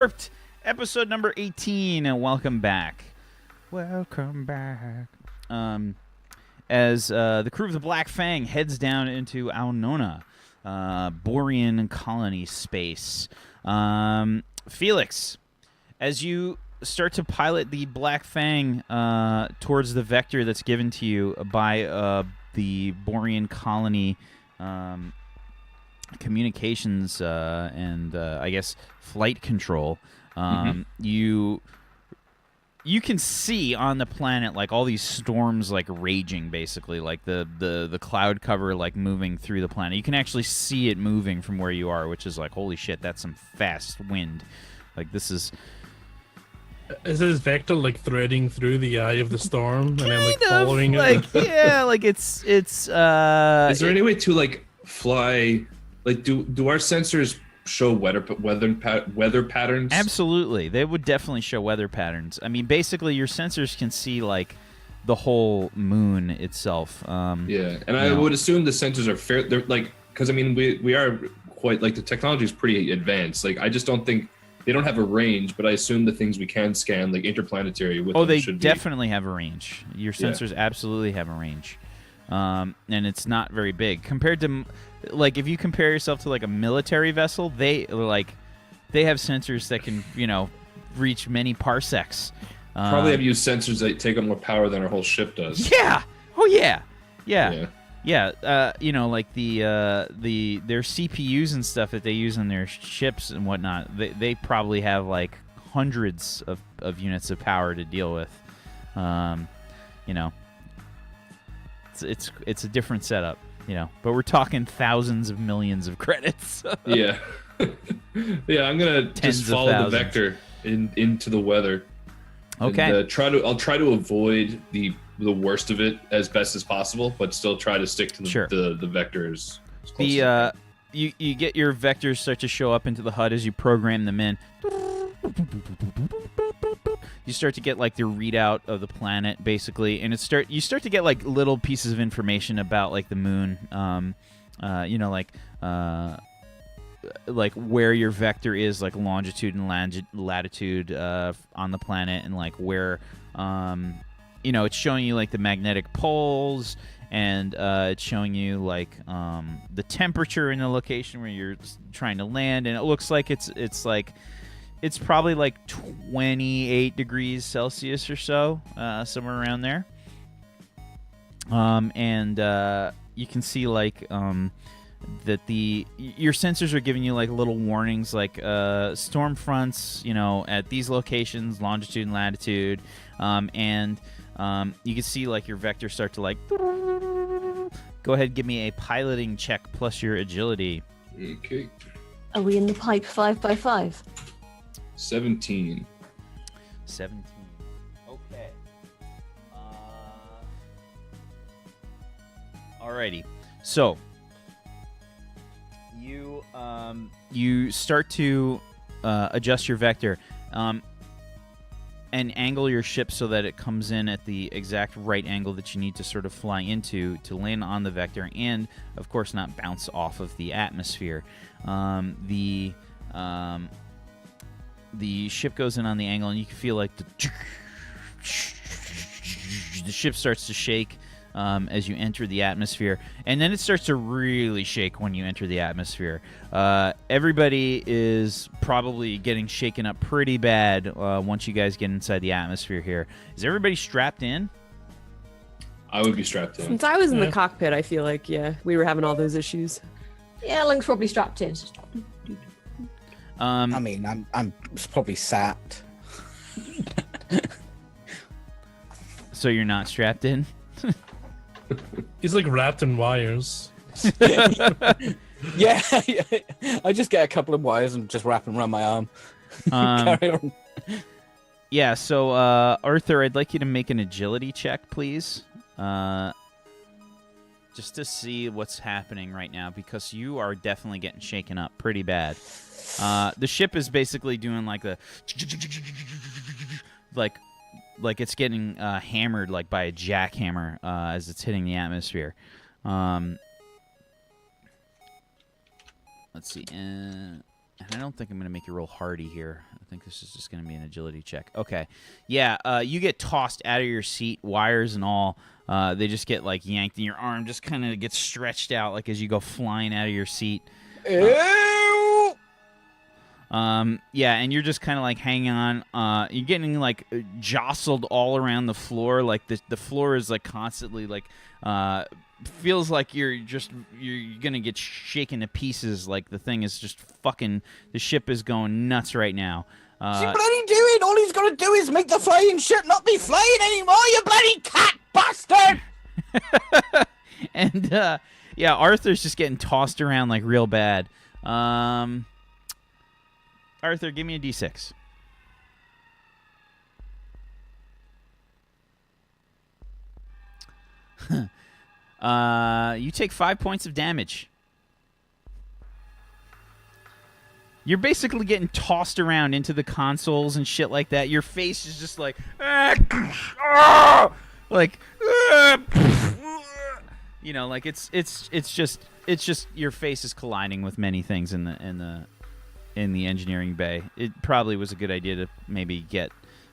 Warped, episode number 18, and welcome back. Welcome back. As the crew of the Black Fang heads down into Aonona, Borian colony space. Felix, as you start to pilot the Black Fang towards the vector that's given to you by the Borian colony communications and I guess flight control, you can see on the planet like all these storms like raging, basically like the cloud cover like moving through the planet. You can actually see it moving from where you are, which is like, holy shit, that's some fast wind. Like this is this vector like threading through the eye of the storm and then like following like, it? Yeah, like it's Is there any way to like fly? Like, do our sensors show weather patterns? Absolutely, they would definitely show weather patterns. I mean, basically, your sensors can see like the whole moon itself. Yeah, and I would assume the sensors are fair. They're like, because I mean, we are quite like the technology is pretty advanced. Like, I just don't think they don't have a range, but I assume the things we can scan, like interplanetary, with them they should definitely have a range. Your sensors absolutely have a range, and it's not very big compared to. Like, if you compare yourself to like a military vessel, they have sensors that can, reach many parsecs. Probably have used sensors that take up more power than our whole ship does. Yeah. Oh yeah. Yeah. Like their CPUs and stuff that they use in their ships and whatnot. They probably have like hundreds of units of power to deal with. It's a different setup. But we're talking thousands of millions of credits. Yeah. Yeah, I'm gonna just follow the vector into the weather. Okay. And, I'll try to avoid the worst of it as best as possible, but still try to stick to the vectors. You get your vectors start to show up into the HUD as you program them in. You start to get like the readout of the planet, basically, and you start to get like little pieces of information about like the moon, like where your vector is, like longitude and latitude on the planet, and like where, it's showing you like the magnetic poles, and it's showing you like the temperature in the location where you're trying to land, and it looks like it's probably like 28 degrees Celsius or so, somewhere around there. And you can see like that your sensors are giving you like little warnings, like storm fronts, at these locations, longitude and latitude, and you can see like your vector start to like. Go ahead, give me a piloting check plus your agility. Okay. Are we in the pipe 5x5? 17. Okay. Alrighty. So you start to adjust your vector and angle your ship so that it comes in at the exact right angle that you need to sort of fly into to land on the vector, and of course not bounce off of the atmosphere. The ship goes in on the angle, and you can feel like the ship starts to shake as you enter the atmosphere, and then it starts to really shake when you enter the atmosphere. Everybody is probably getting shaken up pretty bad once you guys get inside the atmosphere here. Is everybody strapped in? I would be strapped in. Since I was in the cockpit, I feel like, we were having all those issues. Yeah, Lunk's probably strapped in. I mean, I'm probably sat. So you're not strapped in? He's like wrapped in wires. Yeah, I just get a couple of wires and just wrap them around my arm. Carry on. Yeah, so Arthur, I'd like you to make an agility check, please. Just to see what's happening right now, because you are definitely getting shaken up pretty bad. The ship is basically doing like the like it's getting hammered like by a jackhammer as it's hitting the atmosphere. Let's see. And I don't think I'm going to make you roll hardy here. I think this is just going to be an agility check. Okay. Yeah, you get tossed out of your seat, wires and all. They just get, like, yanked, and your arm just kind of gets stretched out, like, as you go flying out of your seat. Ew! Yeah, and you're just kind of, like, hanging on. You're getting, like, jostled all around the floor. Like, the floor is, like, constantly, like, feels like you're gonna get shaken to pieces. Like the thing is just fucking. The ship is going nuts right now. What's he bloody doing? All he's got to do is make the flying ship not be flying anymore. You bloody cat bastard! And yeah, Arthur's just getting tossed around like real bad. Arthur, give me a D6. You take 5 points of damage. You're basically getting tossed around into the consoles and shit like that. Your face is just like, like, you know, like it's just your face is colliding with many things in the engineering bay. It probably was a good idea to maybe get,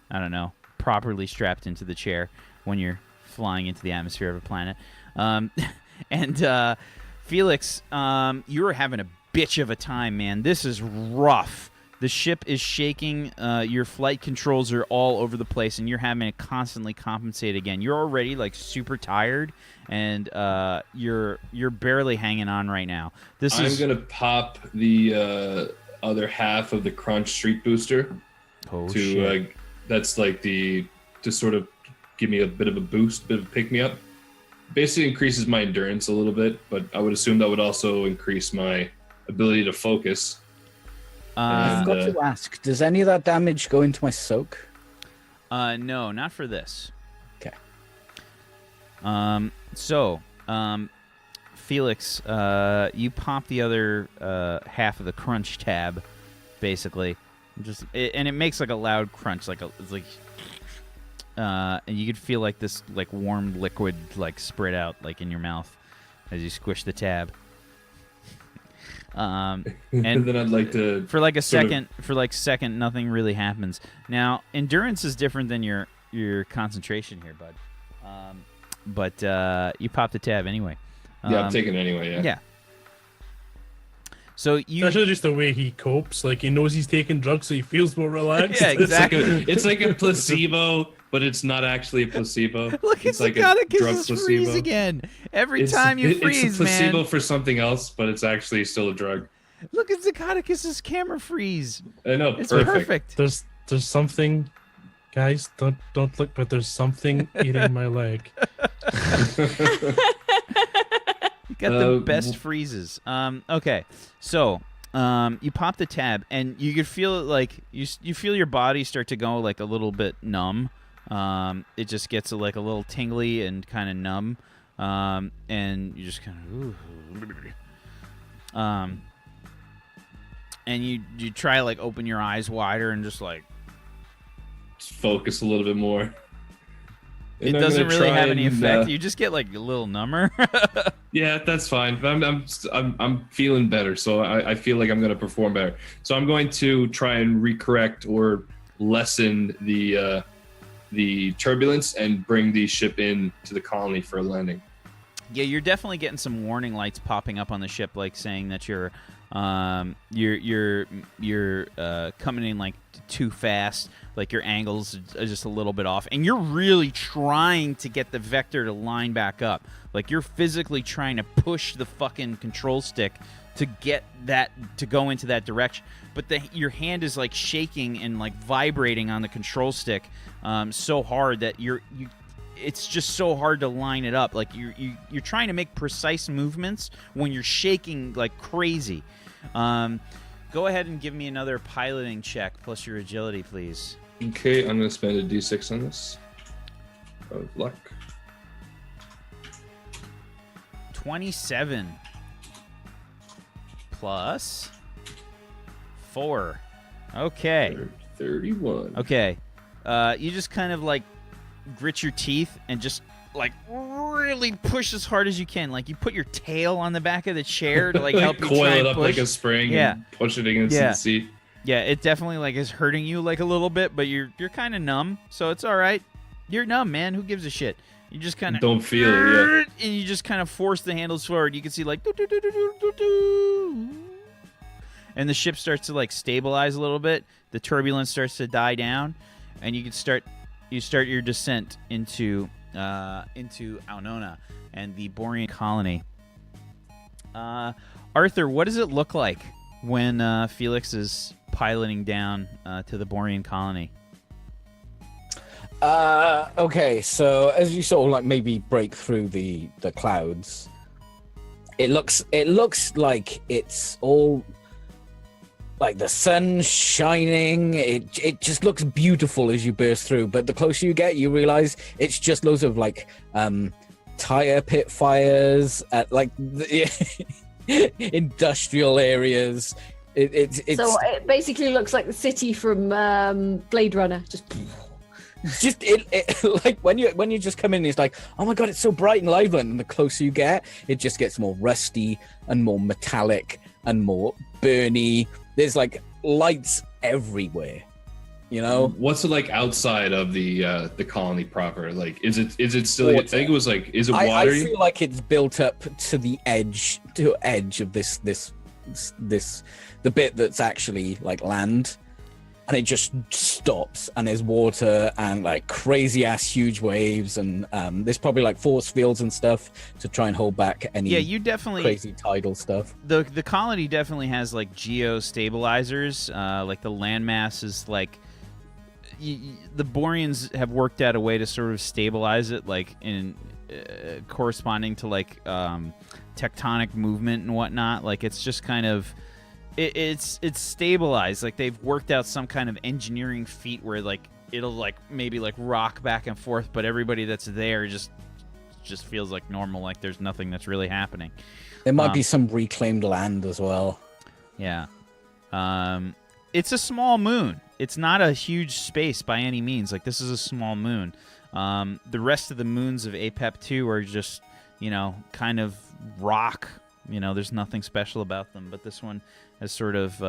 I don't know, properly strapped into the chair when you're flying into the atmosphere of a planet. And Felix, you're having a bitch of a time, man. This is rough. The ship is shaking. Your flight controls are all over the place, and you're having to constantly compensate again. You're already like super tired, and you're barely hanging on right now. I'm gonna pop the other half of the Crunch Street Booster. Oh shit! That's like to sort of give me a bit of a boost, bit of a pick me up. Basically increases my endurance a little bit, but I would assume that would also increase my ability to focus. I've got to ask, does any of that damage go into my soak? No, not for this. Okay. So, Felix, you pop the other half of the crunch tab, basically, and it makes like a loud crunch, it's like. And you could feel like this like warm liquid like spread out like in your mouth as you squish the tab. And then I'd like to for like a second nothing really happens. Now endurance is different than your concentration here, bud. But you pop the tab anyway. Yeah, I'm taking it anyway. Yeah. Yeah. So you actually just the way he copes, like he knows he's taking drugs, so he feels more relaxed. Yeah, exactly. It's like a placebo, but it's not actually a placebo. Look, it's like a drug freeze again. Every time you freeze, it's a placebo man. for something else, but it's actually still a drug. Look at Zacatecus's camera freeze. I know, it's perfect. There's something, guys. Don't look, but there's something eating my leg. You got the best freezes. Okay, so you pop the tab, and you could feel it like you feel your body start to go like a little bit numb. It just gets like a little tingly and kind of numb, and you just kind of and you try like open your eyes wider and just focus a little bit more. It doesn't really have any effect. You just get like a little number. Yeah, that's fine. I'm feeling better, so I feel like I'm going to perform better. So I'm going to try and recorrect or lessen the turbulence and bring the ship in to the colony for a landing. Yeah, you're definitely getting some warning lights popping up on the ship, like saying that you're coming in like too fast, like your angles are just a little bit off, and you're really trying to get the vector to line back up. Like you're physically trying to push the fucking control stick to get that to go into that direction, but your hand is like shaking and like vibrating on the control stick so hard that it's just so hard to line it up. Like you're trying to make precise movements when you're shaking like crazy. Go ahead and give me another piloting check plus your agility, please. Okay, I'm going to spend a D6 on this. Of luck. 27 plus 4. Okay. 31. Okay. You just kind of like grit your teeth and just like really push as hard as you can. Like you put your tail on the back of the chair to like help you coil try it and up push. like a spring and push it against the seat. Yeah, it definitely like is hurting you like a little bit, but you're kind of numb, so it's all right. You're numb, man. Who gives a shit? You just kind of don't feel it, and you just kind of force the handles forward. You can see like doo, doo, doo, doo, doo, doo, doo. And the ship starts to like stabilize a little bit. The turbulence starts to die down, and you start your descent into Aonona and the Borian colony. Arthur, what does it look like when Felix is piloting down to the Borian colony? Okay, so as you sort of like maybe break through the clouds, it looks like it's all like the sun shining. It just looks beautiful as you burst through, but the closer you get, you realize it's just loads of like tire pit fires at like industrial areas. It's so it basically looks like the city from Blade Runner. Just like when you just come in, it's like, oh my god, it's so bright and lively. And the closer you get, it just gets more rusty and more metallic and more burny. There's like lights everywhere, you know. What's it like outside of the colony proper? Like, is it still? Water. I think it was like, is it watery? I feel like it's built up to the edge of this the bit that's actually like land. And it just stops, and there's water and like crazy ass huge waves, and there's probably like force fields and stuff to try and hold back any you definitely crazy tidal stuff. The colony definitely has like geo-stabilizers. Like the landmass is like the Borians have worked out a way to sort of stabilize it, like in corresponding to like tectonic movement and whatnot. Like it's just kind of. It's stabilized. Like they've worked out some kind of engineering feat where like it'll like maybe like rock back and forth, but everybody that's there just feels like normal, like there's nothing that's really happening. There might be some reclaimed land as well. Yeah. It's a small moon. It's not a huge space by any means. Like this is a small moon. The rest of the moons of H.A.W.K are just, kind of rock. There's nothing special about them, but this one has sort of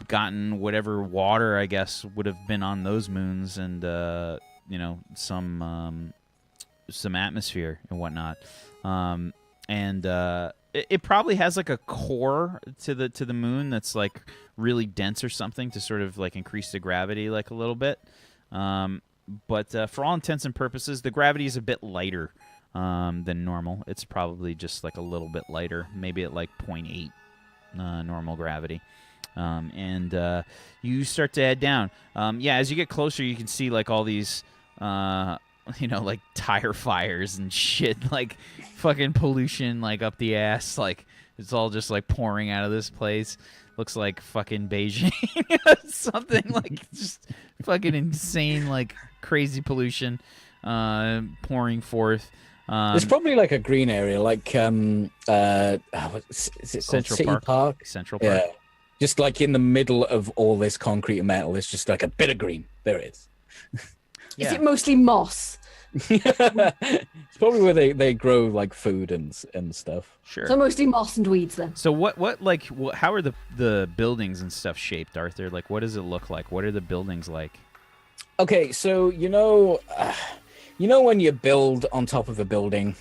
gotten whatever water, I guess, would have been on those moons, and some atmosphere and whatnot. It probably has like a core to the moon that's like really dense or something to sort of like increase the gravity like a little bit. But for all intents and purposes, the gravity is a bit lighter than normal. It's probably just like a little bit lighter, maybe at like 0.8 normal gravity. And you start to head down. As you get closer, you can see like all these, like tire fires and shit, like fucking pollution, like up the ass. Like it's all just like pouring out of this place. Looks like fucking Beijing, something like just fucking insane, like crazy pollution pouring forth. There's probably like a green area, like is it Central City Park? Central Park. Yeah, just like in the middle of all this concrete and metal, it's just like a bit of green. There it is. Is it mostly moss? It's probably where they grow like food and stuff. Sure. So mostly moss and weeds then. So how are the buildings and stuff shaped, Arthur? Like, what does it look like? What are the buildings like? Okay, so when you build on top of a building.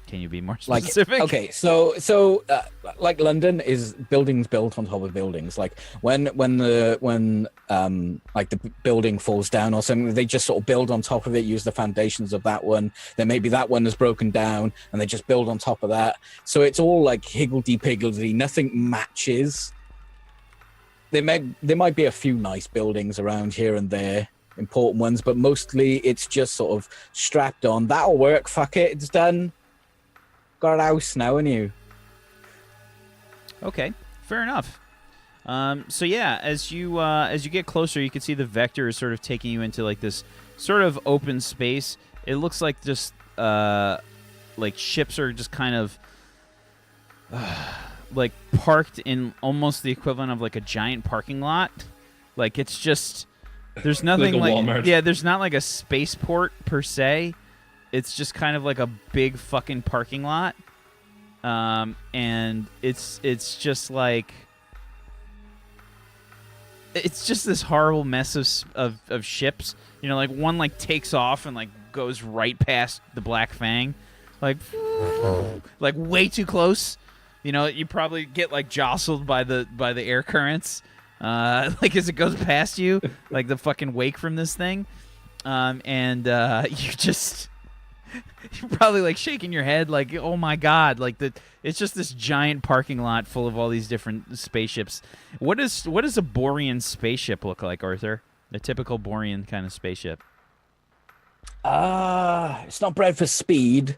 Can you be more specific? Okay, so like London is buildings built on top of buildings. Like when the building falls down or something, they just sort of build on top of it, use the foundations of that one. Then maybe that one is broken down, and they just build on top of that. So it's all like higgledy-piggledy. Nothing matches. There might be a few nice buildings around here and there, important ones, but mostly it's just sort of strapped on. That'll work. Fuck it, it's done. Got a house now, and you. Okay, fair enough. So yeah, as you get closer, you can see the vector is sort of taking you into like this sort of open space. It looks like just like ships are just kind of like parked in almost the equivalent of like a giant parking lot. Like it's just There's nothing Like a like Walmart. yeah. There's not like a spaceport per se. It's just kind of like a big fucking parking lot, and it's just like it's just this horrible mess of ships. You know, like one like takes off and like goes right past the Black Fang, like way too close. You know, you probably get like jostled by the air currents, like as it goes past you, like the fucking wake from this thing, and you're probably like shaking your head, like oh my god, like it's just this giant parking lot full of all these different spaceships. What does a Borian spaceship look like, Arthur? A typical Borian kind of spaceship. It's not bred for speed.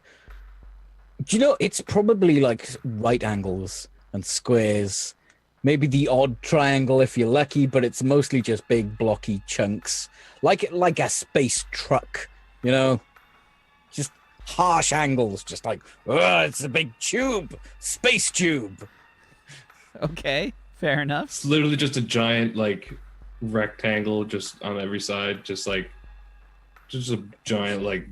Do you know, it's probably like right angles and squares. Maybe the odd triangle if you're lucky, but it's mostly just big blocky chunks. Like a space truck, you know? Just harsh angles, just like, it's a big tube, space tube. Okay, fair enough. It's literally just a giant like rectangle just on every side, just a giant like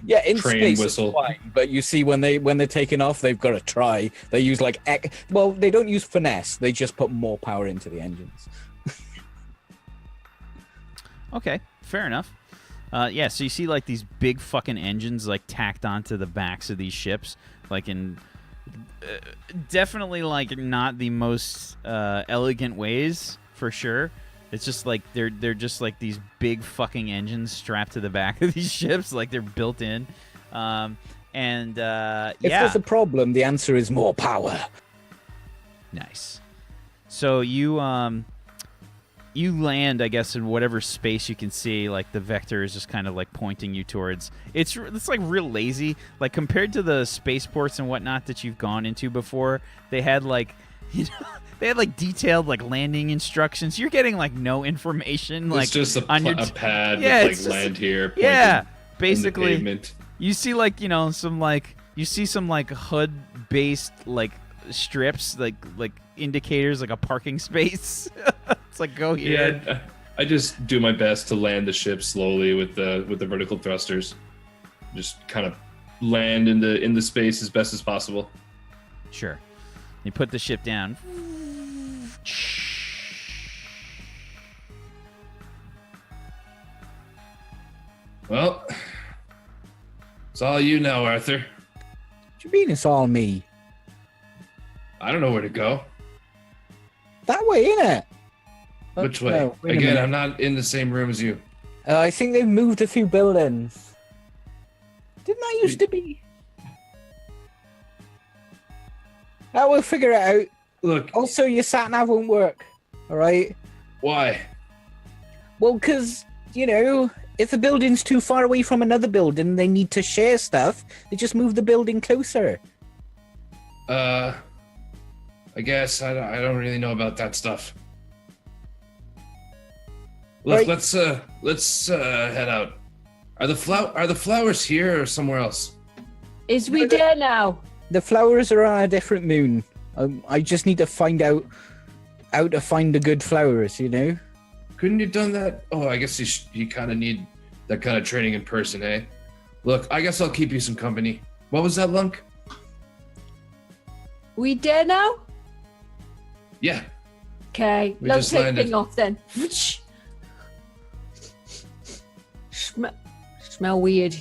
in train space whistle. it's fine, but you see when they're taking off, they've got to try. They use like they don't use finesse. They just put more power into the engines. Okay, fair enough. Yeah, so you see like these big fucking engines like tacked onto the backs of these ships, like in definitely like not the most elegant ways for sure. It's just like they're just like these big fucking engines strapped to the back of these ships, like they're built in. If there's a problem, the answer is more power. Nice. So you land, I guess, in whatever space you can see. Like the vector is just kind of like pointing you towards. It's like real lazy. Like compared to the spaceports and whatnot that you've gone into before, they had like, they had like detailed like landing instructions. You're getting like no information. Like it's just a pad yeah, with like land here. Yeah, in basically. the pavement. You see like some HUD based like strips like indicators like a parking space. It's like go here. Yeah, I just do my best to land the ship slowly with the vertical thrusters. Just kind of land in the space as best as possible. Sure. You put the ship down. Well, it's all you now, Arthur. What do you mean it's all me? I don't know where to go. That way, innit? Which way? No, wait a Again, minute. I'm not in the same room as you. I think they've moved a few buildings. Didn't I used to be? We'll figure it out. Look, Also, your sat-nav won't work. All right? why? Well, because, if a building's too far away from another building, they need to share stuff. They just move the building closer. I guess I don't really know about that stuff. Look, Right. let's head out. Are the flowers here or somewhere else? Is we there now? The flowers are on a different moon. I just need to find out how to find the good flowers, Couldn't you done that? Oh, I guess you kind of need that kind of training in person, eh? Look, I guess I'll keep you some company. What was that, Lunk? We there now? Yeah. Okay, We let's just take landed. thing off then. Smell weird.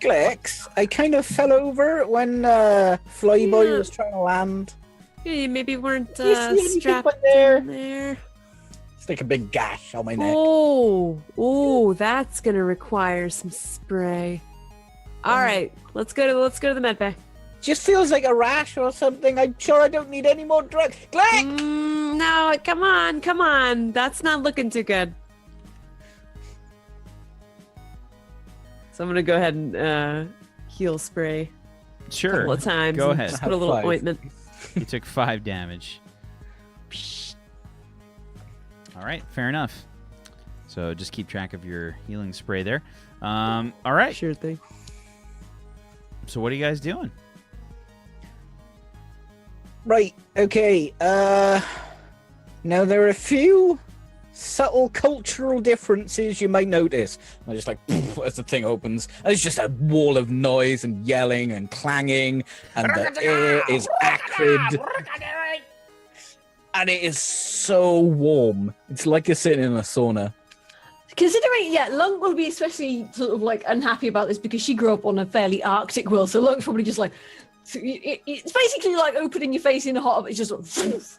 Glex, I kind of fell over when Flyboy Yeah. was trying to land. Yeah, you maybe weren't You see anything strapped but there? in there. It's like a big gash on my neck. Oh, that's gonna require some spray. All right, let's go to the med bay. Just feels like a rash or something. I'm sure I don't need any more drugs. Glex! No, come on. That's not looking too good. So I'm gonna go ahead and heal spray a Sure. couple of times. Go and ahead. Just put a little Have 5. ointment. You took 5 damage. All right, fair enough. So just keep track of your healing spray there. All right. Sure thing. So what are you guys doing? Right, okay. Now there are a few subtle cultural differences you may notice. And I just like, as the thing opens, and it's just a wall of noise and yelling and clanging, and the air is acrid. And it is so warm. It's like you're sitting in a sauna. Considering, Lunk will be especially sort of like unhappy about this because she grew up on a fairly Arctic world. So Lunk's probably just like, it's basically like opening your face in a hot. It's just sort of,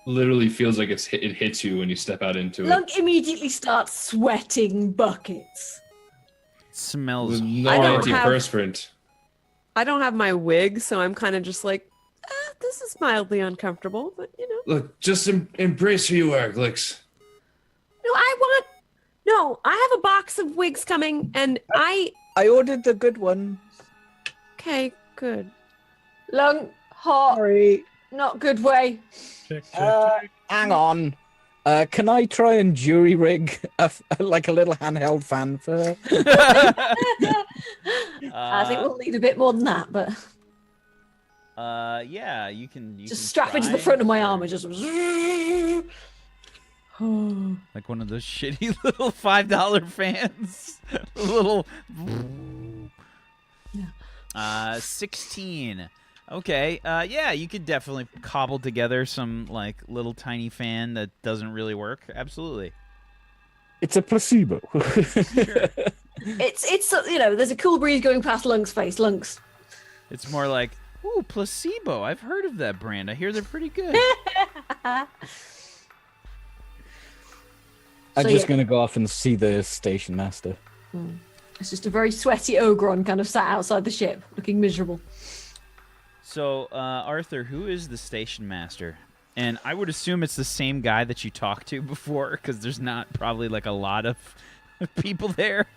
Literally feels like it hits you when you step out into it. Lunk immediately starts sweating buckets. Smells. With no I don't have- antiperspirant. I don't have my wig, so I'm kind of just like, this is mildly uncomfortable, but you know. Look, just embrace who you are, Glix. No, I have a box of wigs coming, and I ordered the good one. Okay, good. Lunk, hot, Sorry. not good way. Check. Hang on. Can I try and jury rig like a little handheld fan for her? I think we'll need a bit more than that, but Yeah, you can. just strap it to the front of my arm and just. Like one of those shitty little $5 fans. Little. 16. Okay. Yeah, you could definitely cobble together some like little tiny fan that doesn't really work. Absolutely. It's a placebo. It's there's a cool breeze going past Lunk's face. Lunk's. It's more like, ooh, placebo. I've heard of that brand. I hear they're pretty good. I'm just going to go off and see the station master. It's just a very sweaty Ogron kind of sat outside the ship, looking miserable. So, Arthur, who is the station master? And I would assume it's the same guy that you talked to before, because there's not probably like a lot of people there.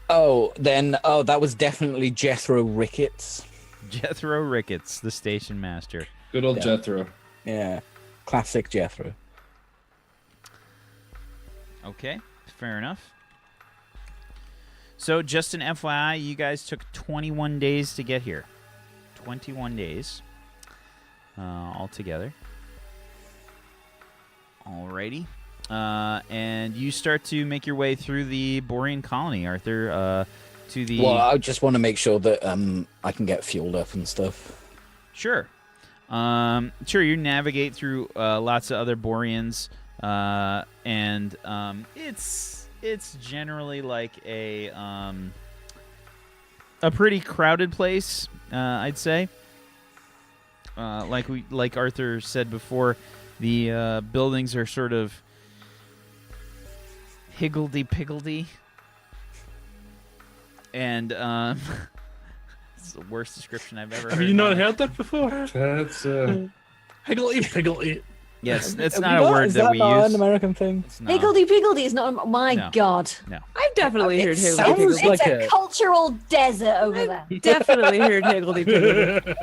That was definitely Jethro Ricketts. Jethro Ricketts, the station master. Good old Jethro. Yeah, classic Jethro. Okay, fair enough. So, just an FYI, you guys took 21 days to get here. 21 days altogether. Alrighty. And you start to make your way through the Borian colony, Arthur, to the... Well, I just want to make sure that I can get fueled up and stuff. Sure. Sure, you navigate through lots of other Borians, and it's generally like a pretty crowded place, I'd say. Like Arthur said before, the buildings are sort of higgledy-piggledy, and it's the worst description I've ever heard. Have you not heard that before? That's Higgledy-piggledy. Yes, it's not a word that we not use. an American thing? It's not. Higgledy-piggledy is not. My No. God. No. I've definitely heard sounds higgledy-piggledy. like It's a cultural desert over there. Definitely heard higgledy-piggledy.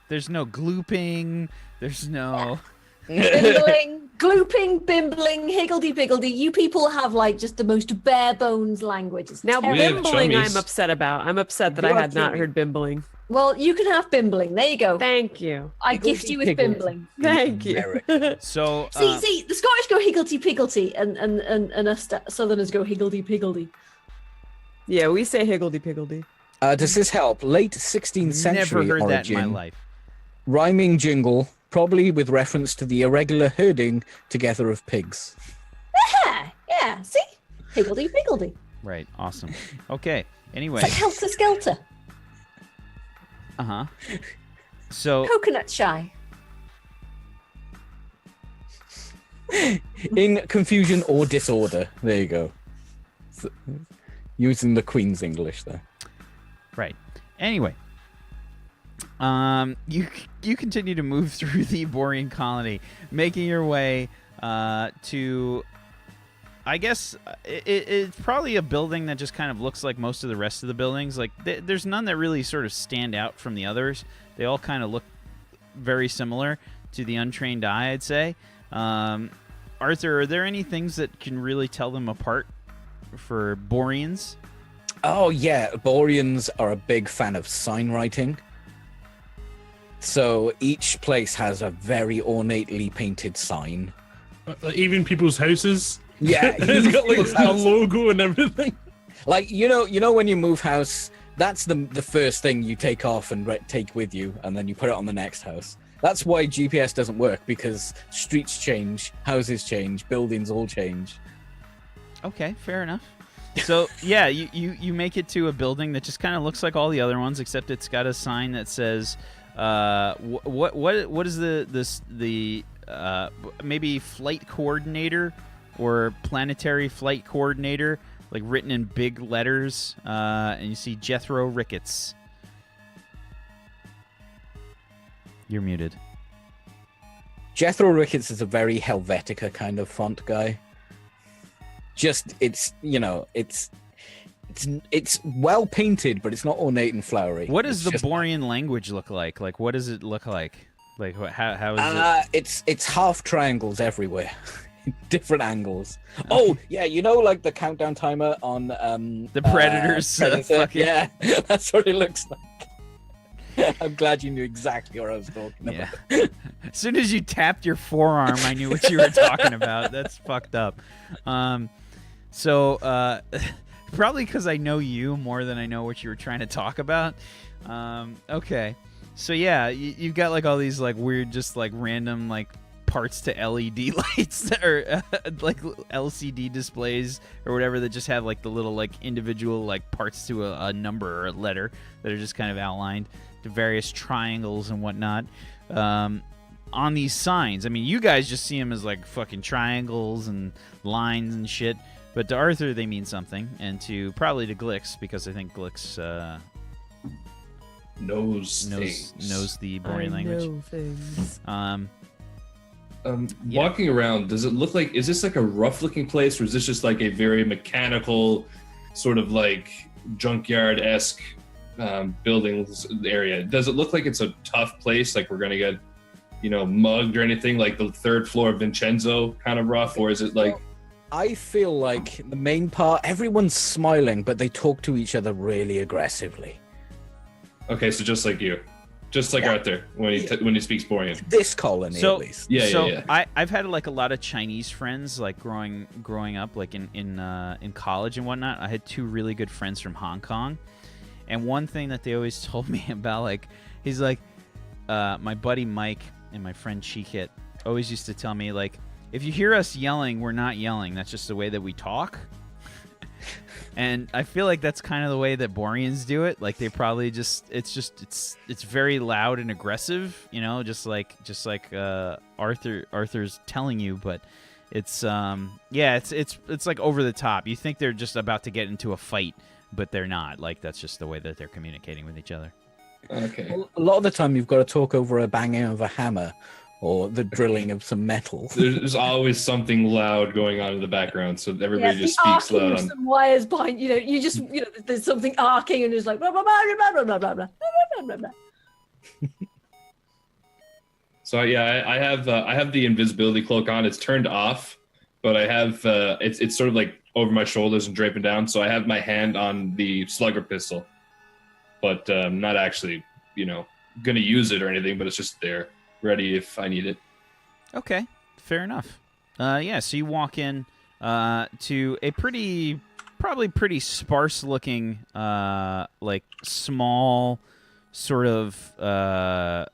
There's no glooping. There's no. Bimbling, glooping, bimbling, higgledy-piggledy. You people have like just the most bare bones language. It's Now, terrible. We have bimbling, chummies. I'm upset about. I'm upset that You I are had not chummy. heard bimbling. Well, you can have bimbling. There you go. Thank you. I gift you with Higgledy-piggledy. bimbling. Thank you. American. So. See, the Scottish go higgledy-piggledy, and us Southerners go higgledy-piggledy. Yeah, we say higgledy-piggledy. Does this help? Late 16th century Never heard origin. that in my life. Rhyming jingle, probably with reference to the irregular herding together of pigs. Yeah, see? Higgledy-piggledy. Right. Awesome. Okay. Anyway. It's like helter-skelter. Uh-huh. So. Coconut shy. In confusion or disorder. There you go. So, using the Queen's English there. Right. Anyway. You continue to move through the Borian colony, making your way to, I guess, it's probably a building that just kind of looks like most of the rest of the buildings. Like, there's none that really sort of stand out from the others. They all kind of look very similar to the untrained eye, I'd say. Arthur, are there any things that can really tell them apart for Borians? Oh, yeah. Borians are a big fan of sign writing. So each place has a very ornately painted sign Even people's houses. Yeah, It's got like people's a houses. logo and everything. Like you know when you move house, that's the first thing you take off and take with you, and then you put it on the next house. That's why GPS doesn't work, because streets change, houses change, buildings all change. Okay, fair enough. So yeah, you make it to a building that just kind of looks like all the other ones, except it's got a sign that says, what is the maybe flight coordinator or planetary flight coordinator, like written in big letters, and you see Jethro Ricketts. You're muted. Jethro Ricketts is a very Helvetica kind of font guy. Just it's well painted, but it's not ornate and flowery. What does It's the just- Borian language look like? Like, what does it look like? Like, how is it? It's half triangles everywhere, different angles. Oh yeah, like the countdown timer on The Predators, Predator? fucking- Yeah, that's what it looks like. I'm glad you knew exactly what I was talking about. Yeah. As soon as you tapped your forearm, I knew what you were talking about. That's fucked up. So probably because I know you more than I know what you were trying to talk about. Okay. So yeah, you've got like all these like weird, just like random like parts to LED lights or like LCD displays or whatever that just have like the little like individual like parts to a number or a letter that are just kind of outlined to various triangles and whatnot. On these signs, I mean, you guys just see them as like fucking triangles and lines and shit, but to Arthur they mean something, and probably to Glix, because I think Glix Knows things. knows the Borian language. know things. Yeah. Walking around, does it look like, is this like a rough looking place, or is this just like a very mechanical sort of like junkyard-esque buildings area? Does it look like it's a tough place, like we're gonna get mugged or anything, like the third floor of Vincenzo kind of rough, or is it like... I feel like the main part, everyone's smiling, but they talk to each other really aggressively. Okay, so just like you, just like Arthur when he speaks Borian. This colony, So- at least. Yeah. I've had like a lot of Chinese friends like growing up, like in college and whatnot. I had two really good friends from Hong Kong, and one thing that they always told me about, like, he's like, my buddy Mike and my friend Cheekit always used to tell me, like, if you hear us yelling, we're not yelling. That's just the way that we talk. And I feel like that's kind of the way that Borians do it. Like, they probably it's very loud and aggressive, just like Arthur's telling you, but it's it's like over the top. You think they're just about to get into a fight, but they're not. Like, that's just the way that they're communicating with each other. Okay. A lot of the time, you've got to talk over a banging of a hammer or the drilling of some metal. There's always something loud going on in the background, so everybody just the speaks arcing loud. of some wires behind. You just there's something arcing and it's like blah blah blah blah blah blah blah blah blah blah blah. So yeah, I have the invisibility cloak on. It's turned off, but I have it's sort of like over my shoulders and draping down. So I have my hand on the slugger pistol, but not actually gonna use it or anything. But it's just there, ready if I need it. Okay, fair enough. So you walk in to a probably pretty sparse-looking, like small, sort of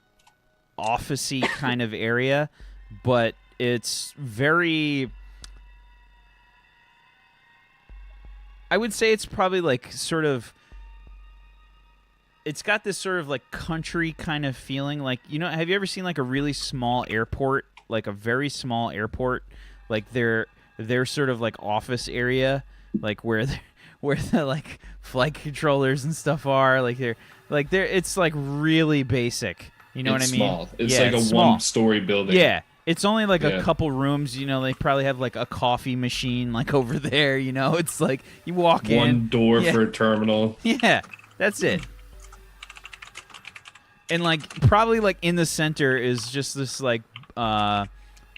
office-y kind of area, but it's very... I would say it's probably like sort of... It's got this sort of like country kind of feeling. Like, have you ever seen like a really small airport, like a very small airport, like their sort of like office area, like where the like flight controllers and stuff are, like they're it's like really basic. You know It's what I mean? small. It's Yeah, like a small. one-story building. Yeah. It's only like a Yeah. couple rooms, they probably have like a coffee machine like over there, It's like you walk in. One door Yeah. for a terminal. Yeah, that's it. And like probably like in the center is just this like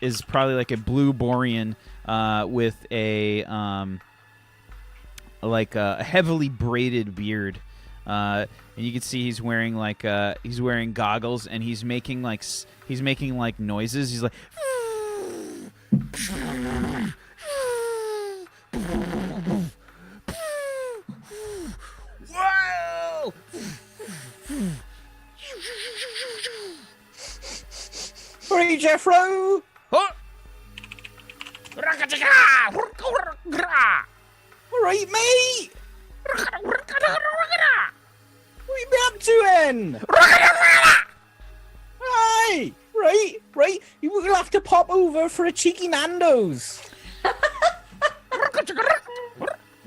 is probably like a blue Borian with a like a heavily braided beard. And you can see he's wearing like he's wearing goggles, and he's making like noises. He's like Whoa! Hurry, Jeffro! Huh? All right, mate. What you been up to, then? Hey, right. You will have to pop over for a cheeky Nando's.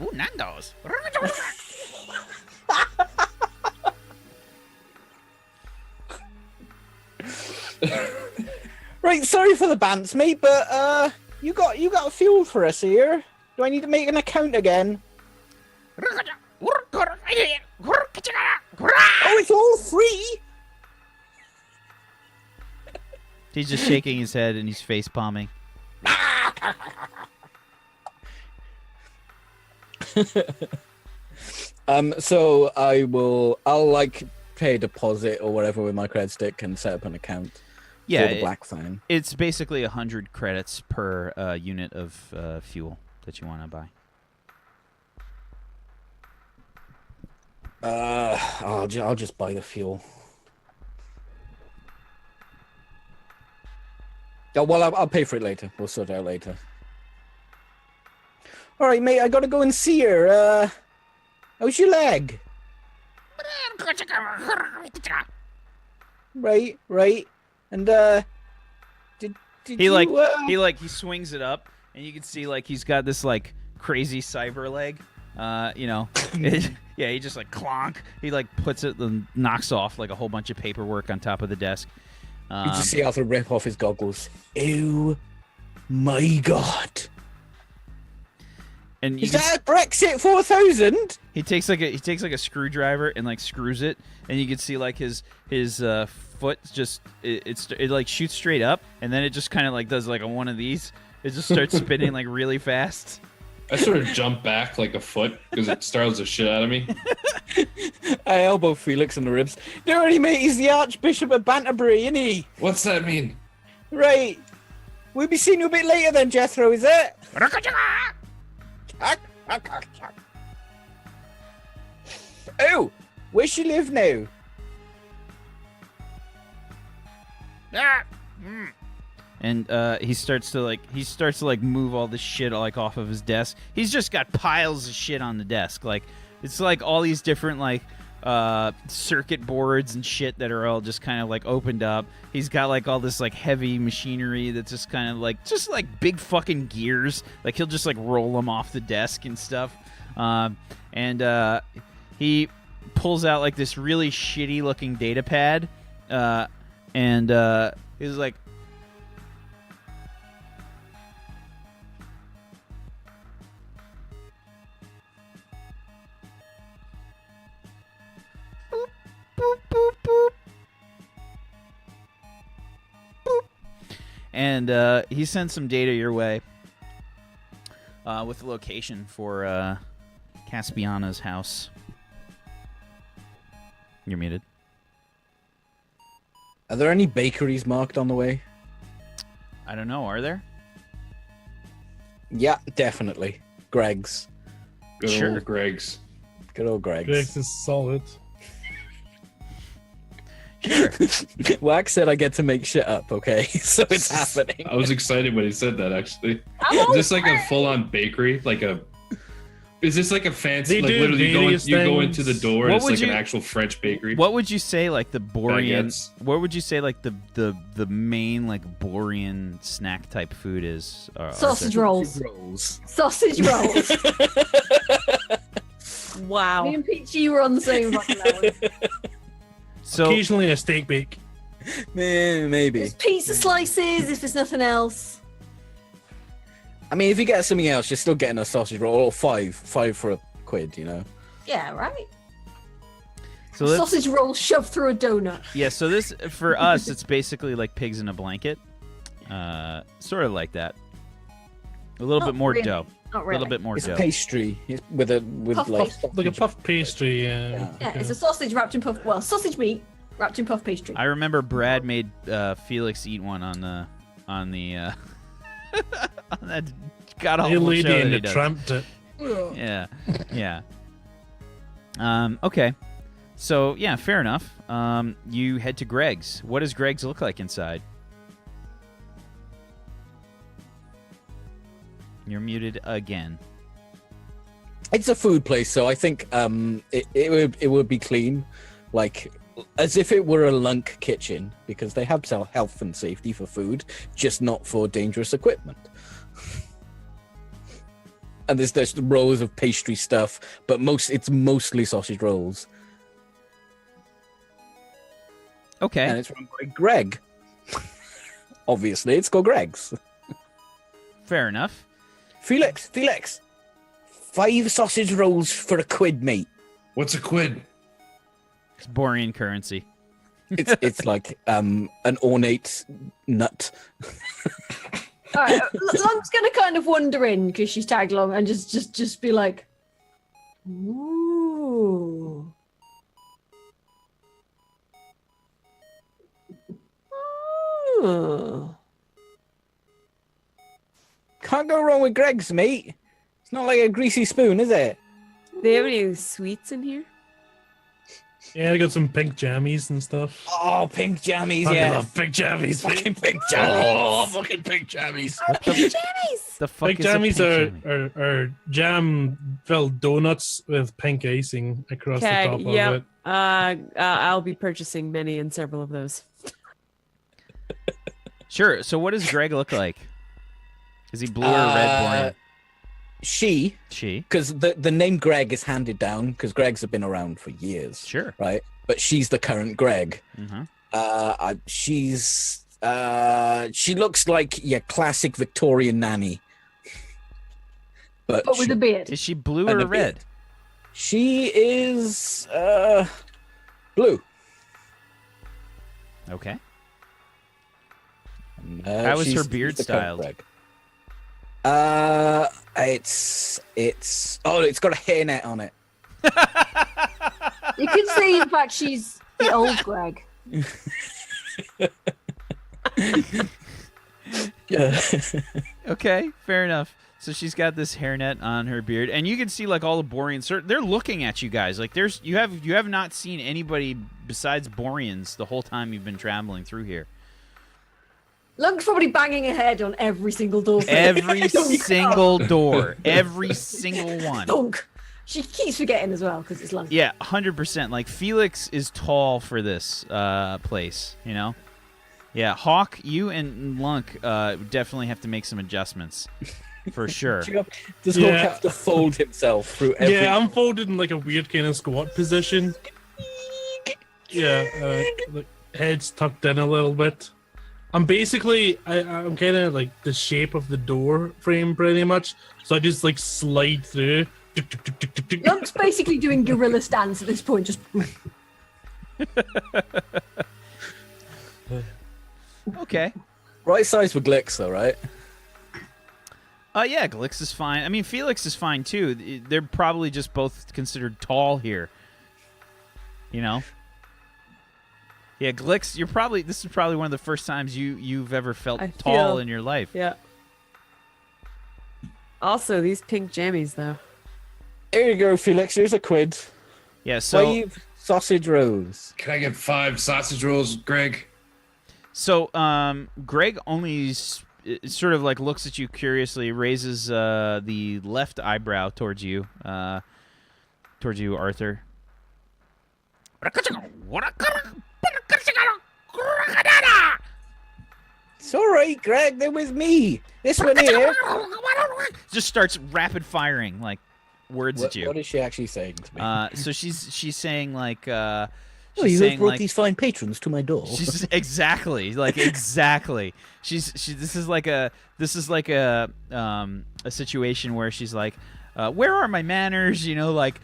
Ooh, Nando's. Right, sorry for the bants, mate, but you got fuel for us here. Do I need to make an account again? Oh, it's all free. He's just shaking his head and he's face palming. So I'll like pay a deposit or whatever with my credit stick and set up an account. Yeah, for the black thing. It's basically 100 credits per unit of fuel that you want to buy. I'll just buy the fuel. Oh, well, I'll pay for it later. We'll sort it out later. All right, mate. I gotta go and see her. How's your leg? Right. And did He you, he swings it up, and you can see like he's got this like crazy cyber leg. Yeah, he just like clonk. He like puts it and knocks off like a whole bunch of paperwork on top of the desk. you just see Arthur rip off his goggles. Oh my god! And you Is can that Brexit 4000? He takes like a screwdriver and like screws it, and you can see like his foot just it like shoots straight up, and then it just kind of like does like a one of these. It just starts spinning like really fast. I sort of jump back like a foot because it startles the shit out of me. I elbow Felix in the ribs. Don't worry, mate. He's the Archbishop of Banterbury, isn't he? What's that mean? Right. We'll be seeing you a bit later then, Jethro, is it? Oh, where she live now? And he starts to move all this shit like off of his desk. He's just got piles of shit on the desk. Like it's like all these different like circuit boards and shit that are all just kind of like opened up. He's got like all this like heavy machinery that's just kind of like big fucking gears. Like he'll just like roll them off the desk and stuff. And he pulls out like this really shitty looking data pad. And he's like, boop, boop, boop, boop. Boop. And he sends some data your way with the location for Caspiana's house. You're muted. Are there any bakeries marked on the way? I don't know. Are there? Yeah, definitely. Gregg's. Good Sure. old Greg's. Good old Gregg's. Greg's is solid. Sure. Wax said I get to make shit up, okay? So it's happening. I was excited when he said that, actually. I'm Is all this like a for full-on bakery? Is this like a fancy, They like do literally various you go things. into the door and What it's would like an you- actual French bakery? What would you say like the Borian? Baguettes. What would you say like the main like Borian snack type food is? Sausage Arthur? rolls. Rolls. Sausage rolls. Wow. Me and Peachy were on the same fucking level. So Occasionally a steak bake. Maybe. There's pizza slices if there's nothing else. I mean, if you get something else, you're still getting a sausage roll or five for a quid, you know. Yeah, right. so let's, Sausage roll shoved through a donut. yeah. So this for us, it's basically like pigs in a blanket, sort of like that. A little Not bit more really. dough. Not A really. little bit more It's dough. pastry it's with Puff like pastry. Like a puff pastry. Yeah. Yeah, it's a sausage wrapped in puff. Well, sausage meat wrapped in puff pastry. I remember Brad made Felix eat one on the On that god Hey, awful lady show in that he the does. tramp it. Yeah, yeah. Okay. So yeah, fair enough. You head to Gregg's. What does Gregg's look like inside? You're muted again. It's a food place, so I think it would be clean, like as if it were a Lunk kitchen, because they have health and safety for food, just not for dangerous equipment. And there's rows of pastry stuff, but it's mostly sausage rolls. Okay. And it's run by Gregg. Obviously, it's called Gregg's. Fair enough. Felix, 5 sausage rolls for £1, mate. What's a quid? It's Borian currency. It's like an ornate nut. All right, Lunk's gonna kind of wander in because she's tagged along and just be like, ooh. Oh. Can't go wrong with Gregg's, mate. It's not like a greasy spoon, is it? Do they have any sweets in here? Yeah, I got some pink jammies and stuff. Oh, pink jammies, I yeah. love pink jammies. Fucking pink jammies. Oh, fucking pink jammies. The fuck Pink is a jammies pink jammy? are jam-filled donuts with pink icing across the top of it. I'll be purchasing many and several of those. Sure. So what does Gregg look like? Is he blue or red, Borian? She, because the name Gregg is handed down, because Greggs have been around for years. Sure. Right? But she's the current Gregg. Mm-hmm. She looks like your classic Victorian nanny. But with a beard. Is she blue and or a red? beard. She is blue. Okay. How is her beard styled? It's got a hairnet on it. You could say, in fact, she's the old Gregg. Yeah. Okay, fair enough. So she's got this hairnet on her beard, and you can see like all the Borians. They're looking at you guys. Like you have not seen anybody besides Borians the whole time you've been traveling through here. Lunk's probably banging her head on every single door. Every single door, every single one. Lunk. She keeps forgetting as well because it's Lunk. Yeah, 100%. Like Felix is tall for this place, you know. Yeah, H.A.W.K, you and Lunk definitely have to make some adjustments, for sure. Does H.A.W.K have to fold himself through every... Yeah, I'm folded in like a weird kind of squat position. Yeah, like head's tucked in a little bit. I'm basically, I'm kind of like the shape of the door frame pretty much, so I just like slide through. Lunk's basically doing gorilla stance at this point, just... Okay. Right size for Glicks, though, right? Yeah, Glix is fine. I mean, Felix is fine, too. They're probably just both considered tall here. You know? Yeah, Glix, this is probably one of the first times you've ever felt tall in your life. Yeah. Also, these pink jammies, though. Here you go, Felix. Here's £1. Yeah, so... 5 sausage rolls. Can I get 5 sausage rolls, Gregg? So, Gregg only sort of like looks at you curiously, raises the left eyebrow towards you, Arthur. It's all right, Gregg. They're with me. This one here. Just starts rapid firing like words at you. What is she actually saying to me? So she's saying like. You have brought these fine patrons to my door. She's exactly. This is like a situation where she's like, where are my manners? You know, like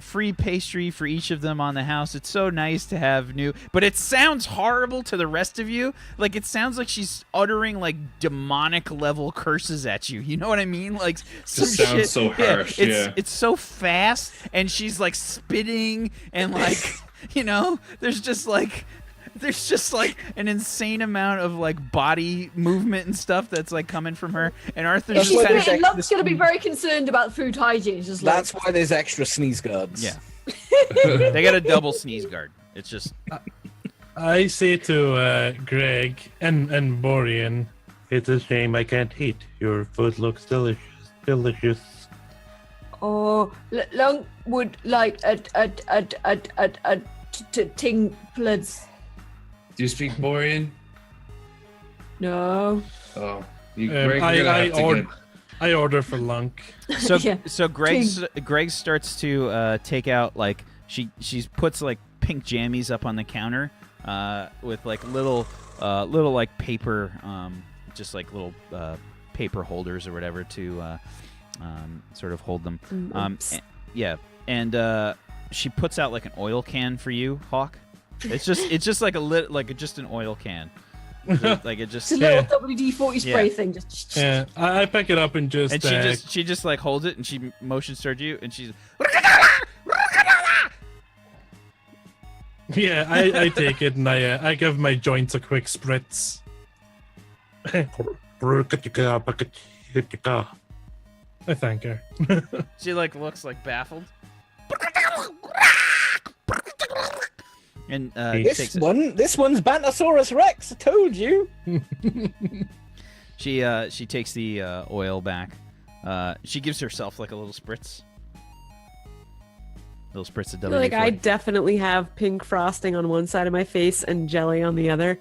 free pastry for each of them on the house. It's so nice to have new, but it sounds horrible to the rest of you. Like it sounds like she's uttering like demonic level curses at you. You know what I mean? Like some Just sounds shit. so harsh. Yeah, it's so fast, and she's like spitting, and like you know, there's just like there's just like an insane amount of like body movement and stuff that's like coming from her, and Arthur's That's just why kind there's of, extra Lunk's going to be very concerned about food hygiene. It's just like, That's why there's extra sneeze guards. yeah. They got a double sneeze guard. It's just I say to Gregg and Borian, it's a shame I can't eat. Your food looks delicious. oh, Lunk would like a ting bloods. Do you speak Borian? No. Oh, Greg, you're gonna have to get. I order for Lunk. so. Yeah. So Greg starts to take out like she puts like pink jammies up on the counter with like little like paper just like little paper holders or whatever to sort of hold them. And she puts out like an oil can for you, Hawk. It's just like just an oil can. Like it just It's a little WD-40 spray thing. Just Yeah, I pick it up and just. and she just like holds it and she motions towards you and she's Yeah, I take it and I give my joints a quick spritz. I thank her. she like looks like baffled. And takes it. This one's Bantosaurus Rex. I told you. She takes the oil back. She gives herself like a little spritz. Little spritz of I feel like I WD-40. definitely have pink frosting on one side of my face and jelly on the other.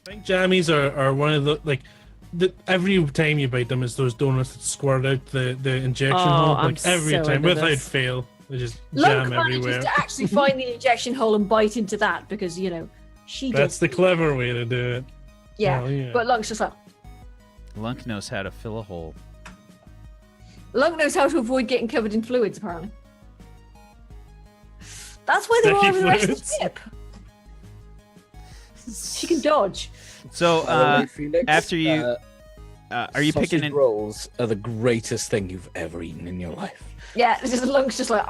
Pink jammies are one of the every time you bite them, it's those donuts that squirt out the injection hole. I'm Like every so time, into without this. fail, they just Lunk jam manages everywhere. to actually find the injection hole and bite into that because she That's does. the clever way to do it. Yeah. Well, yeah. But Lunk's just like, Lunk knows how to fill a hole. Lunk knows how to avoid getting covered in fluids, apparently. That's why they're all Sticky over the rest of the fluids. ship. She can dodge. So By the way, Felix, after you, are you picking sausage in? rolls are the greatest thing you've ever eaten in your life. Yeah, this is Lunk's just like,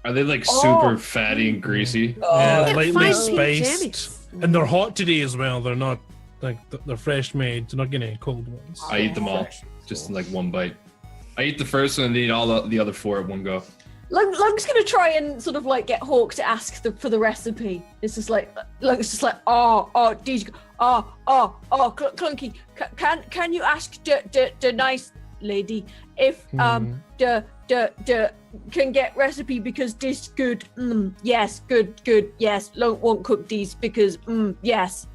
Are they like Oh. super fatty and greasy? Yeah, yeah, lightly fine pink spiced, and they're hot today as well. They're not like they're fresh made. They're not getting any cold ones. I eat them all, just in like one bite. I eat the first one and eat all the other four at one go. Lunk's gonna try and sort of like get Hawk to ask for the recipe. It's just like Lunk's just like, Clunky, can you ask the nice lady if the can get recipe because this good yes good yes Lunk won't cook these because yes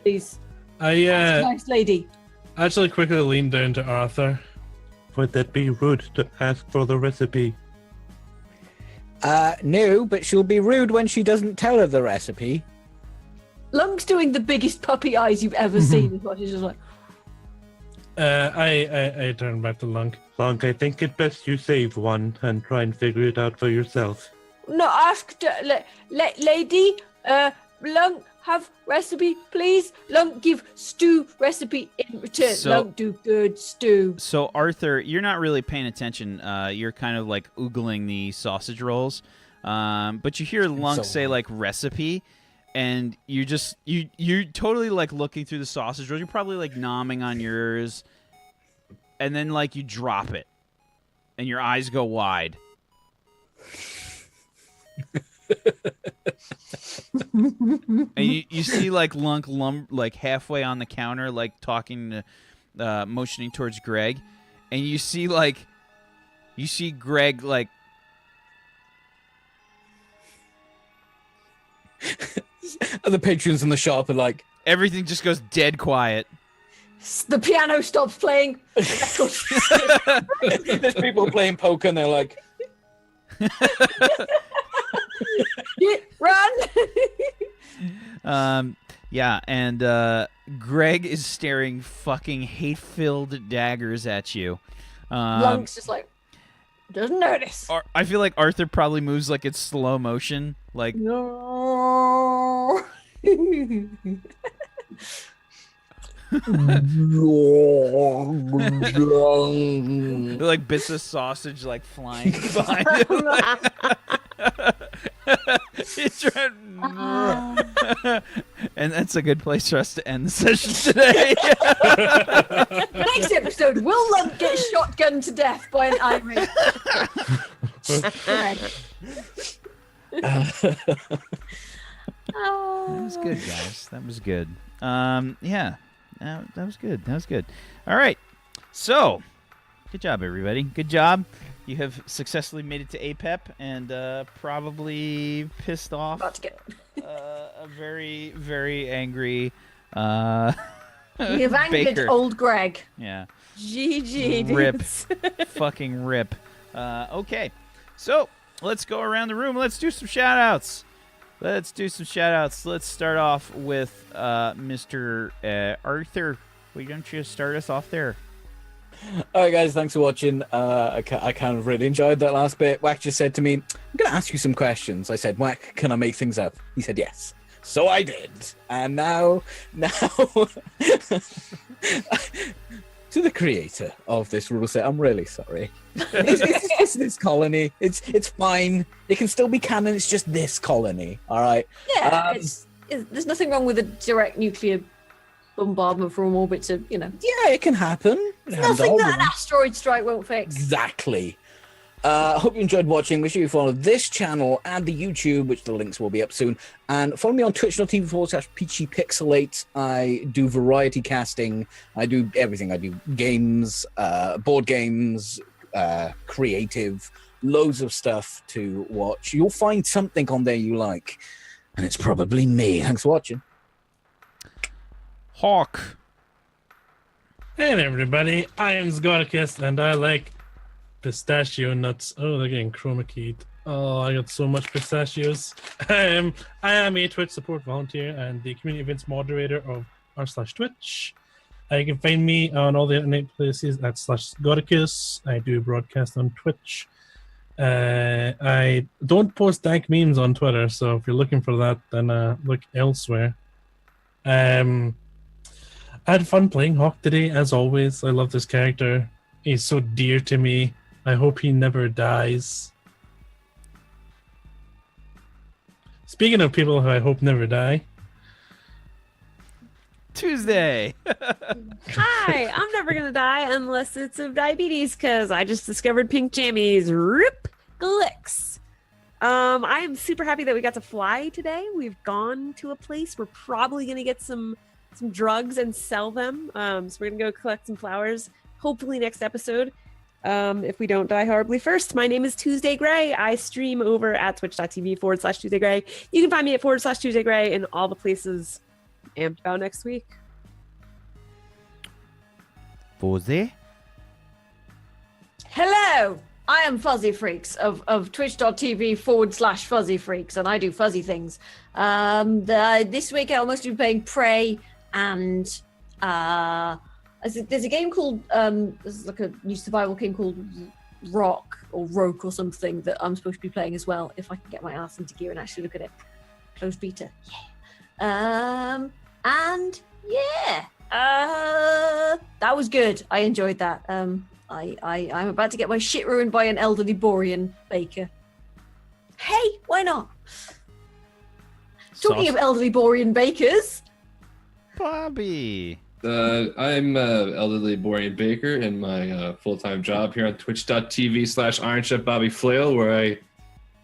please I nice lady. actually quickly leaned down to Arthur. Would that be rude to ask for the recipe? No, but she'll be rude when she doesn't tell her the recipe. Lunk's doing the biggest puppy eyes you've ever seen. Is what he's just like. I turn back to Lunk. Lunk, I think it best you save one and try and figure it out for yourself. No, ask the lady. Lunk have recipe, please. Lunk give stew recipe in return. So- Lunk do good stew. So Arthur, you're not really paying attention. You're kind of like oogling the sausage rolls, but you hear Lunk so say like recipe, and you're totally like looking through the sausage rolls. You're probably like nomming on yours, and then like you drop it, and your eyes go wide. And you see like Lunk like halfway on the counter, like talking to, motioning towards Gregg, and you see Gregg like And the patrons in the shop are like, everything just goes dead quiet. The piano stops playing. there's people playing poker and they're like, Run! Yeah, and Gregg is staring fucking hate-filled daggers at you. Lunk's just like doesn't notice. I feel like Arthur probably moves like it's slow motion, like No. like bits of sausage like flying behind him. It's and that's a good place for us to end the session today. Next episode, will Lunk get shotgunned to death by an irate? That was good, guys. That was good. Yeah, that was good. That was good. All right. So, good job, everybody. Good job. You have successfully made it to APEP and probably pissed off About to get. a very, very angry We have angered Baker. old Gregg. Yeah. GG, Rip. dudes. Fucking rip. Okay. So, let's go around the room. Let's do some shout-outs. Let's start off with Mr. Arthur. Why don't you start us off there? All right, guys, thanks for watching. I kind of really enjoyed that last bit. Wack just said to me, I'm going to ask you some questions. I said, Wack, can I make things up? He said, yes. So I did. And now, to the creator of this rule set, I'm really sorry. It's this colony. It's fine. It can still be canon. It's just this colony. All right. Yeah, there's nothing wrong with a direct nuclear bombardment from orbit to, Yeah, it can happen. nothing that an asteroid strike won't fix. Exactly. Hope you enjoyed watching. Make sure you follow this channel and the YouTube, which the links will be up soon. And follow me on twitch.tv/PeachyPixelate. I do variety casting. I do everything. I do games, board games, creative, loads of stuff to watch. You'll find something on there you like. And it's probably me. Thanks for watching. Hawk. Hey everybody, I am Zgorkis and I like pistachio nuts. Oh, they're getting chroma keyed. Oh, I got so much pistachios. I am a Twitch support volunteer and the community events moderator of r/Twitch. You can find me on all the internet places at /Zgorkis. I do broadcast on Twitch. I don't post dank memes on Twitter, so if you're looking for that, then look elsewhere. I had fun playing Hawk today, as always. I love this character. He's so dear to me. I hope he never dies. Speaking of people who I hope never die. Tuesday. Hi, I'm never gonna die unless it's of diabetes because I just discovered pink jammies. Rip Glicks. I am super happy that we got to fly today. We've gone to a place. We're probably gonna get some drugs and sell them. So we're gonna go collect some flowers. Hopefully next episode. If we don't die horribly first. My name is Tuesday Gray. I stream over at twitch.tv/Tuesday Gray. You can find me at /Tuesday Gray in all the places. Amped about next week. Fuzzy. Hello, I am Fuzzy Freaks of twitch.tv/Fuzzy Freaks, and I do fuzzy things. This week I'll mostly be playing Prey, and there's a game called there's like a new survival game called Rock or Roke or something that I'm supposed to be playing as well, if I can get my ass into gear and actually look at it. Closed beta. Yeah. And yeah. That was good. I enjoyed that. I'm about to get my shit ruined by an elderly Borian baker. Hey, why not? Talking of elderly Borian bakers, Bobby. I'm elderly Borian Baker in my full-time job here on twitch.tv/Iron Chef Bobby Flail, where I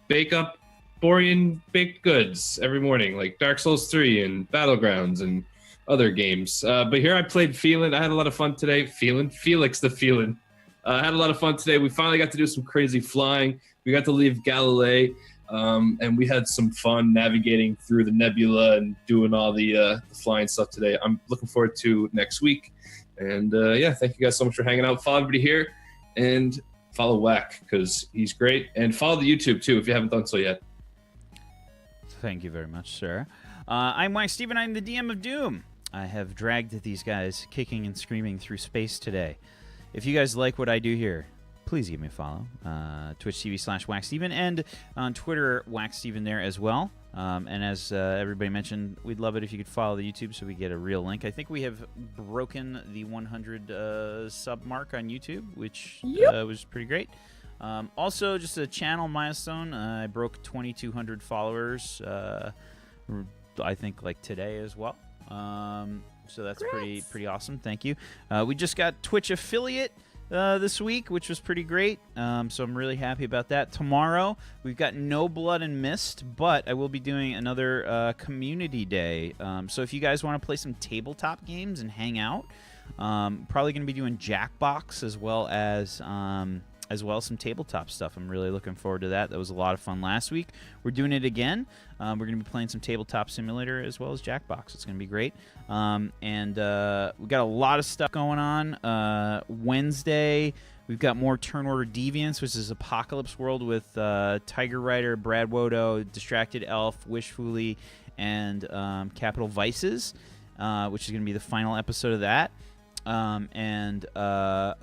bake up Borian baked goods every morning, like Dark Souls 3 and Battlegrounds and other games. But here I played Felan. I had a lot of fun today. Felix the Felan. I had a lot of fun today. We finally got to do some crazy flying. We got to leave Galilee, and we had some fun navigating through the nebula and doing all the flying stuff today. I'm looking forward to next week. And yeah, thank you guys so much for hanging out. Follow everybody here and follow H.A.W.K because he's great. And follow the YouTube too if you haven't done so yet. Thank you very much, sir. I'm Mike Steven. I'm the DM of Doom. I have dragged these guys kicking and screaming through space today. If you guys like what I do here, please give me a follow. Twitch.tv/WhackSteven and on Twitter, WhackSteven there as well. And as everybody mentioned, we'd love it if you could follow the YouTube so we get a real link. I think we have broken the 100 sub mark on YouTube, which was pretty great. Also, just a channel milestone. I broke 2,200 followers. I think like today as well. So that's pretty awesome. Thank you. We just got Twitch affiliate this week, which was pretty great. So I'm really happy about that. Tomorrow we've got No Blood and Mist, but I will be doing another community day. So if you guys want to play some tabletop games and hang out, probably going to be doing Jackbox as well as some tabletop stuff. I'm really looking forward to that. That was a lot of fun last week. We're doing it again. We're going to be playing some Tabletop Simulator as well as Jackbox. It's going to be great. And we got a lot of stuff going on. Wednesday, we've got more Turn Order Deviants, which is Apocalypse World with Tiger Rider, Brad Wodo, Distracted Elf, Wishfully, and Capital Vices, which is going to be the final episode of that. And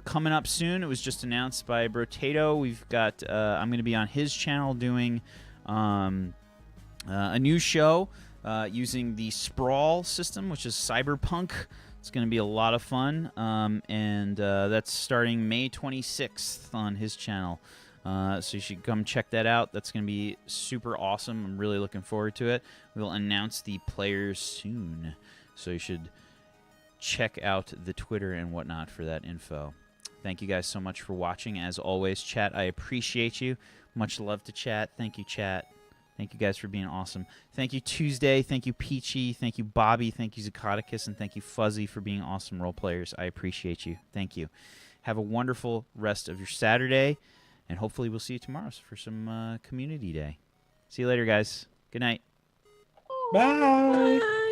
coming up soon, it was just announced by Brotato. We've got I'm going to be on his channel doing a new show using the Sprawl system, which is Cyberpunk. It's going to be a lot of fun, and that's starting May 26th on his channel. So you should come check that out. That's going to be super awesome. I'm really looking forward to it. We'll announce the players soon, so you should check out the Twitter and whatnot for that info. Thank you guys so much for watching. As always, chat, I appreciate you. Much love to chat. Thank you, chat. Thank you guys for being awesome. Thank you, Tuesday. Thank you, Peachy. Thank you, Bobby. Thank you, Zacatecus. And thank you, Fuzzy, for being awesome role players. I appreciate you. Thank you. Have a wonderful rest of your Saturday. And hopefully we'll see you tomorrow for some community day. See you later, guys. Good night. Bye. Bye.